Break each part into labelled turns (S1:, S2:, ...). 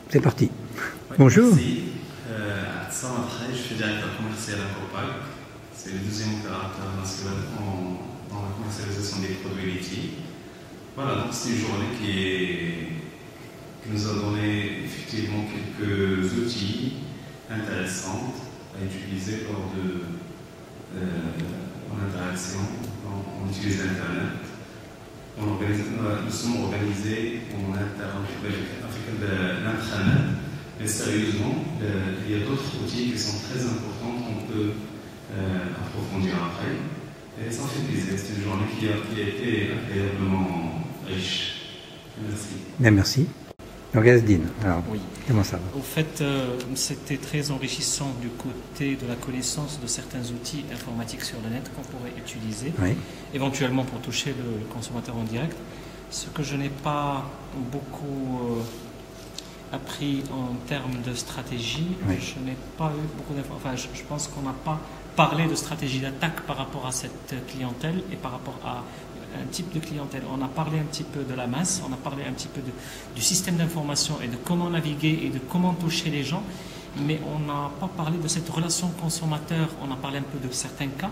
S1: c'est parti.
S2: Ouais,
S1: Bonjour.
S2: Merci. Atsam Atraï, je suis directeur commercial à Copal. C'est le deuxième opérateur national dans la commercialisation des produits laitiers. Voilà, donc c'est une journée qui nous a donné effectivement quelques outils intéressants à utiliser lors de en interaction, on utilise Internet. Nous sommes organisés en avec l'intranet, mais sérieusement, il y a d'autres outils qui sont très importants qu'on peut approfondir après. Et ça fait plaisir, c'est une journée qui a été agréablement riche. Merci.
S1: Bien, merci. Donc, Asdine, alors,
S3: Oui.
S1: comment ça va?
S3: Au fait, c'était très enrichissant du côté de la connaissance de certains outils informatiques sur le net qu'on pourrait utiliser,
S1: Oui.
S3: éventuellement pour toucher le consommateur en direct. Ce que je n'ai pas beaucoup appris en termes de stratégie,
S1: Oui.
S3: je n'ai pas eu beaucoup d'informations. Enfin, je pense qu'on n'a pas parlé de stratégie d'attaque par rapport à cette clientèle et par rapport à un type de clientèle. On a parlé un petit peu de la masse, on a parlé un petit peu du système d'information et de comment naviguer et de comment toucher les gens, mais on n'a pas parlé de cette relation consommateur. On a parlé un peu de certains cas,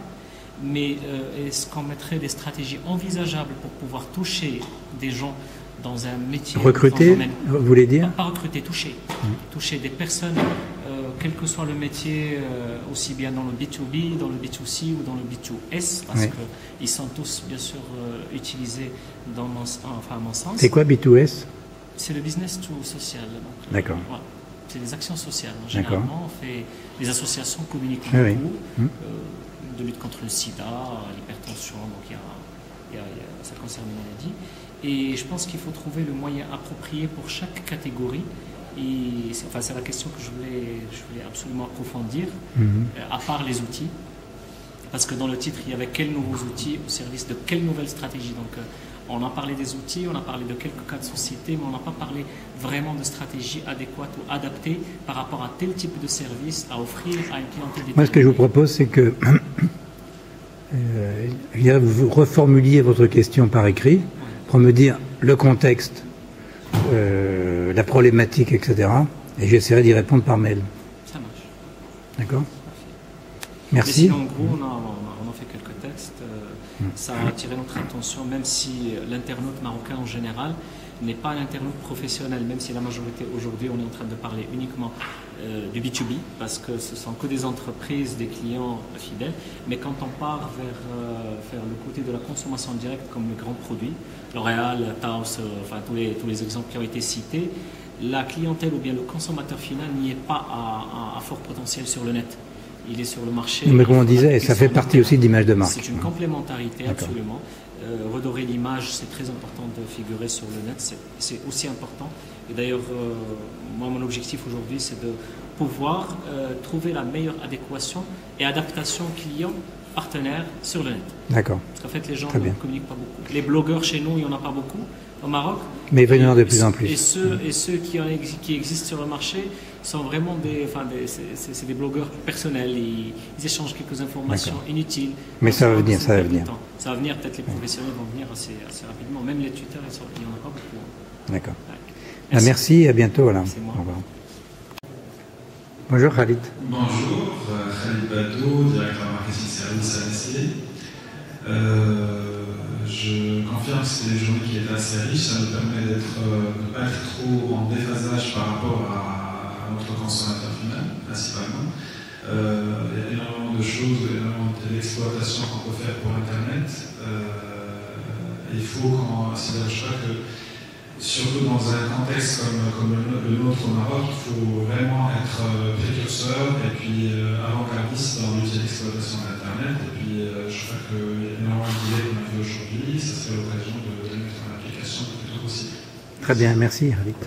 S3: mais est-ce qu'on mettrait des stratégies envisageables pour pouvoir toucher des gens dans un métier,
S1: Recruter,
S3: dans un domaine,
S1: vous voulez dire?
S3: pas recruter, toucher, toucher des personnes, quel que soit le métier, aussi bien dans le B2B, dans le B2C ou dans le B2S, parce
S1: Oui.
S3: qu'ils sont tous bien sûr utilisés dans à mon sens.
S1: C'est quoi B2S?
S3: C'est le business to social.
S1: D'accord.
S3: Voilà. C'est des actions sociales.
S1: D'accord.
S3: Généralement, on fait, les associations communiquent
S1: Oui,
S3: beaucoup,
S1: oui.
S3: de lutte contre le sida, l'hypertension, donc ça concerne les maladies. Et je pense qu'il faut trouver le moyen approprié pour chaque catégorie. Et c'est la question que je voulais absolument approfondir, à part les outils. Parce que dans le titre, il y avait quels nouveaux outils au service de quelle nouvelle stratégie. Donc, on a parlé des outils, on a parlé de quelques cas de société, mais on n'a pas parlé vraiment de stratégie adéquate ou adaptée par rapport à tel type de service à offrir à une clientèle.
S1: Moi, ce que je vous propose, c'est que vous reformuliez votre question par écrit pour me dire le contexte, la problématique, etc. Et j'essaierai d'y répondre par mail.
S3: Ça marche.
S1: D'accord?
S3: Mais
S1: Merci.
S3: sinon, en gros, on a fait quelques textes. Ça a attiré notre attention, même si l'internaute marocain en général n'est pas un internaute professionnel, même si la majorité aujourd'hui, on est en train de parler uniquement du B2B, parce que ce sont que des entreprises, des clients fidèles. Mais quand on part vers le côté de la consommation directe, comme les grands produits, L'Oréal, Taos, enfin tous les exemples qui ont été cités, la clientèle ou bien le consommateur final n'y est pas à fort potentiel sur le net. Il est sur le marché.
S1: Mais comme on disait, ça fait partie aussi de l'image de marque.
S3: C'est une complémentarité, absolument. Redorer l'image, c'est très important de figurer sur le net, c'est aussi important. Et d'ailleurs, moi, mon objectif aujourd'hui, c'est de pouvoir trouver la meilleure adéquation et adaptation client-partenaire sur le net.
S1: D'accord.
S3: Parce qu'en fait, les gens ne communiquent pas beaucoup. Les blogueurs chez nous, il n'y en a pas beaucoup au Maroc.
S1: Mais il va y en avoir de plus en plus.
S3: Et ceux qui existent sur le marché sont vraiment c'est des blogueurs personnels. Ils échangent quelques informations inutiles.
S1: Mais ça va venir, ça va venir.
S3: Ça va venir, peut-être les professionnels vont venir assez rapidement. Même les tuteurs, il n'y en a pas beaucoup.
S1: D'accord.
S3: Ouais.
S1: Merci, à bientôt. Voilà.
S3: C'est moi.
S1: Au revoir. Bonjour Khalid.
S4: Bonjour, Khalid Badou, directeur marketing service à Nestlé. Je confirme que c'est une journée qui est assez riche, ça nous permet de ne pas être trop en déphasage par rapport à notre consommateur final, principalement. Il y a énormément de choses, énormément d'exploitation qu'on peut faire pour Internet. Il faut qu'on s'y lâche pas que, surtout dans un contexte comme le nôtre au Maroc, il faut vraiment être précurseur et puis avant-gardiste dans l'outil d'exploitation d'Internet. Et puis je crois qu'il y a énormément d'idées qu'on a vues aujourd'hui, ça serait l'occasion de les mettre en application le plus tôt possible.
S1: Très bien, merci Khalid.